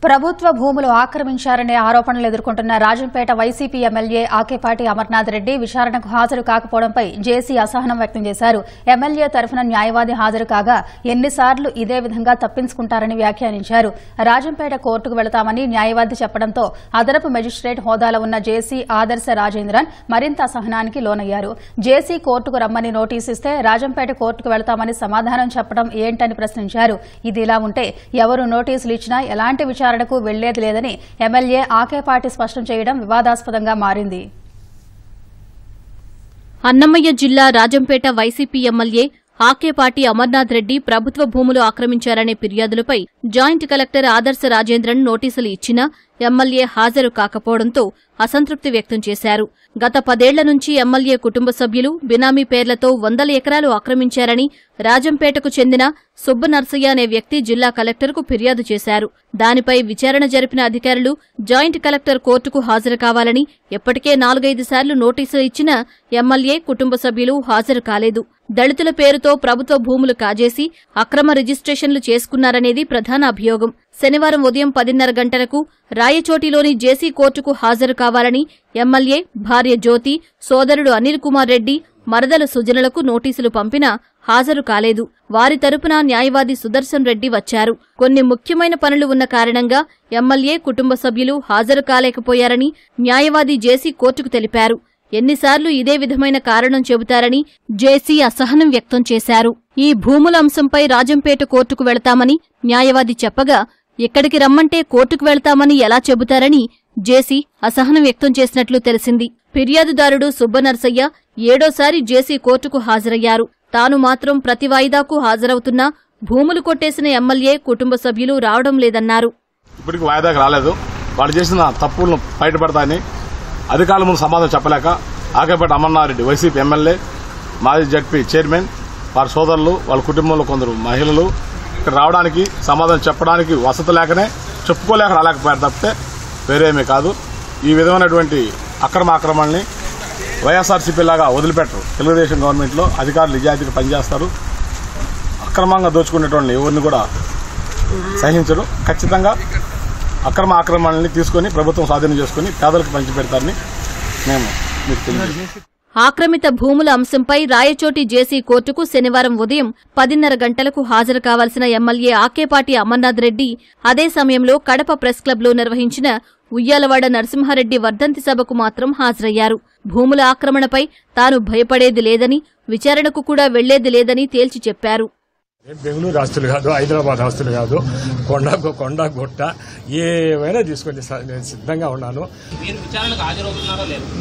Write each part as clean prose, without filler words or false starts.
ప్రభుత్వ భూములు ఆక్రమించారనే ఆరోపణలు ఎదుర్కొంటున్న రాజంపేట వైసీపీ ఎమ్మెల్యే ఆకేపాటి అమర్నాథ్ రెడ్డి విచారణకు హాజరు కాకపోవడంపై జేసీ అసహనం వ్యక్తం చేశారు. ఎమ్మెల్యే తరఫున న్యాయవాది హాజరు కాగా ఎన్నిసార్లు ఇదే విధంగా తప్పించుకుంటారని వ్యాఖ్యానించారు. రాజంపేట కోర్టుకు వెళతామని న్యాయవాది చెప్పడంతో అదనపు మెజిస్ట్రేట్ హోదాలో ఉన్న జేసీ ఆదర్శ రాజేంద్రన్ మరింత అసహనానికి లోనయ్యారు. జేసీ కోర్టుకు రమ్మని నోటీసు ఇస్తే రాజంపేట కోర్టుకు వెళతామని సమాధానం చెప్పడం ఏంటని ప్రశ్నించారు. ఇదిలా ఉంటే ఎవరు నోటీసులు ఇచ్చినా ఎలాంటి విచారణకు వెళ్లేది లేదని ఎమ్మెల్యే ఆకేపాటి స్పష్టం చేయడం వివాదాస్పదంగా మారింది. అన్నమయ్య జిల్లా రాజంపేట వైసీపీ ఎమ్మెల్యే ఆకేపాటి అమర్నాథ్ రెడ్డి ప్రభుత్వ భూములు ఆక్రమించారనే ఫిర్యాదులపై జాయింట్ కలెక్టర్ ఆదర్శ రాజేంద్రన్ నోటీసులు ఇచ్చినా ఎమ్మెల్యే హాజరు కాకపోవడంతో అసంతృప్తి వ్యక్తం చేశారు. గత 10 ఏళ్ల నుంచి ఎమ్మెల్యే కుటుంబ సభ్యులు బినామీ పేర్లతో 100 ఎకరాలు ఆక్రమించారని రాజంపేటకు చెందిన సుబ్బనర్సయ్య అనే వ్యక్తి జిల్లా కలెక్టర్కు ఫిర్యాదు చేశారు. దానిపై విచారణ జరిపిన అధికారులు జాయింట్ కలెక్టర్ కోర్టుకు హాజరు కావాలని ఇప్పటికే 4-5 సార్లు నోటీసులు ఇచ్చినా ఎమ్మెల్యే కుటుంబ సభ్యులు హాజరు కాలేదు. దళితుల పేరుతో ప్రభుత్వ భూములు కాజేసి అక్రమ రిజిస్ట్రేషన్లు చేసుకున్నారనేది ప్రధాన అభియోగం. శనివారం ఉదయం 10:30 గంటలకు రాయచోటిలోని జేసీ కోర్టుకు హాజరు కావాలని ఎమ్మెల్యే భార్య జ్యోతి, సోదరుడు అనిల్ కుమార్ రెడ్డి, మరదలు సుజనులకు నోటీసులు పంపినా హాజరు కాలేదు. వారి తరపున న్యాయవాది సుదర్శన్ రెడ్డి వచ్చారు. కొన్ని ముఖ్యమైన పనులు ఉన్న కారణంగా ఎమ్మెల్యే కుటుంబ సభ్యులు హాజరు కాలేకపోయారని న్యాయవాది జేసీ కోర్టుకు తెలిపారు. ఎన్నిసార్లు ఇదే విధమైన కారణం చెబుతారని జేసీ అసహనం వ్యక్తం చేశారు. ఈ భూముల అంశంపై రాజంపేట కోర్టుకు వెళతామని న్యాయవాది చెప్పగా ఇక్కడికి రమ్మంటే కోర్టుకు వెళతామని ఎలా చెబుతారని జేసీ అసహనం వ్యక్తం చేసినట్లు తెలిసింది. ఫిర్యాదుదారుడు సుబ్బనర్సయ్య 7ఓసారి జేసీ కోర్టుకు హాజరయ్యారు. తాను మాత్రం ప్రతి వాయిదాకు హాజరవుతున్నా భూములు కొట్టేసిన ఎమ్మెల్యే కుటుంబ సభ్యులు రావడం లేదన్నారు. ఇప్పటికి వాయిదాకు రాలేదు. వాళ్ళు చేసిన తప్పులను బయటపడతాయని అధికారుల ముందు సమాధానం చెప్పలేక ఆకేపాటి అమర్నాథ్ రెడ్డి వైసీపీ ఎమ్మెల్యే, మాజీ జడ్పీ చైర్మన్, వారి సోదరులు, వాళ్ళ కుటుంబంలో కొందరు మహిళలు ఇక్కడ రావడానికి సమాధానం చెప్పడానికి వసతి లేకనే చెప్పుకోలేక రాలేకపోయారు తప్పితే వేరేమీ కాదు. ఈ విధమైనటువంటి ఆక్రమణల్ని వైఎస్ఆర్సీపీ లాగా వదిలిపెట్టరు. తెలుగుదేశం గవర్నమెంట్లో అధికారులు నిజాయితీగా పనిచేస్తారు. అక్రమంగా దోచుకునేటువంటి ఎవరిని కూడా సహించరు. ఖచ్చితంగా ఆక్రమణల్ని తీసుకుని ప్రభుత్వం స్వాధీనం చేసుకుని పేదలకు పంచిపెడతారని మేము మీకు తెలియజేస్తాం. ఆక్రమిత భూముల అంశంపై రాయచోటి జేసీ కోర్టుకు శనివారం ఉదయం 10:30 గంటలకు హాజరు కావాల్సిన ఎమ్మెల్యే ఆకేపాటి అమర్నాథ్ రెడ్డి అదే సమయంలో కడప ప్రెస్ క్లబ్లో నిర్వహించిన ఉయ్యాలవాడ నరసింహారెడ్డి వర్ధంతి సభకు మాత్రం హాజరయ్యారు. భూముల ఆక్రమణపై తాను భయపడేది లేదని, విచారణకు కూడా వెళ్లేది లేదని తేల్చి చెప్పారు. బెంగళూరు ఆస్తులు కాదు, హైదరాబాద్ ఆస్తులు కాదు, కొండ గుట్ట ఏమైనా తీసుకొని నేను సిద్ధంగా ఉన్నాను.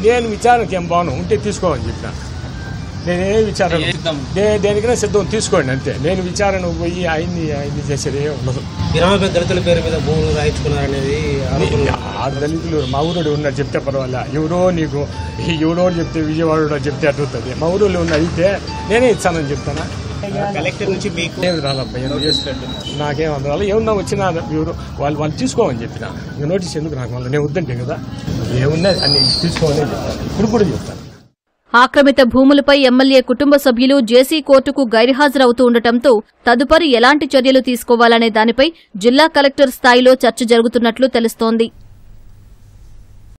నేను విచారణకి ఏం బాను ఉంటే తీసుకోమని చెప్పిన. నేనే విచారణ దేనికైనా సిద్ధం తీసుకోండి అంతే. నేను విచారణ పోయి ఆయన్ని చేసేది ఉండదు. దళితుల పేరు మీద భూములు రాయించుకున్నారనేది ఆ దళితులు మా ఊరోడు ఉన్నారు చెప్తే పర్వాలే. ఎవరో చెప్తే విజయవాడలో చెప్తే అట్లుతుంది. మా ఊరిలో ఉన్న అయితే నేనే ఇచ్చానని చెప్తానా. కలెక్టర్ నుంచి మీకు నాకేం అందరాలు ఏమన్నా వచ్చినా వాళ్ళు తీసుకోమని చెప్పిన. ఇక నోటీస్ ఎందుకు నాకు వల్ల నేను వద్దంటే కదా ఏమున్నా అన్ని తీసుకోమని చెప్తాను. ఇప్పుడు కూడా చెప్తాను. ఆక్రమిత భూములపై ఎమ్మెల్యే కుటుంబ సభ్యులు జేసీ కోర్టుకు గైర్హాజరవుతూ ఉండటంతో తదుపరి ఎలాంటి చర్యలు తీసుకోవాలనే దానిపై జిల్లా కలెక్టర్ స్థాయిలో చర్చ జరుగుతున్నట్లు తెలుస్తోంది.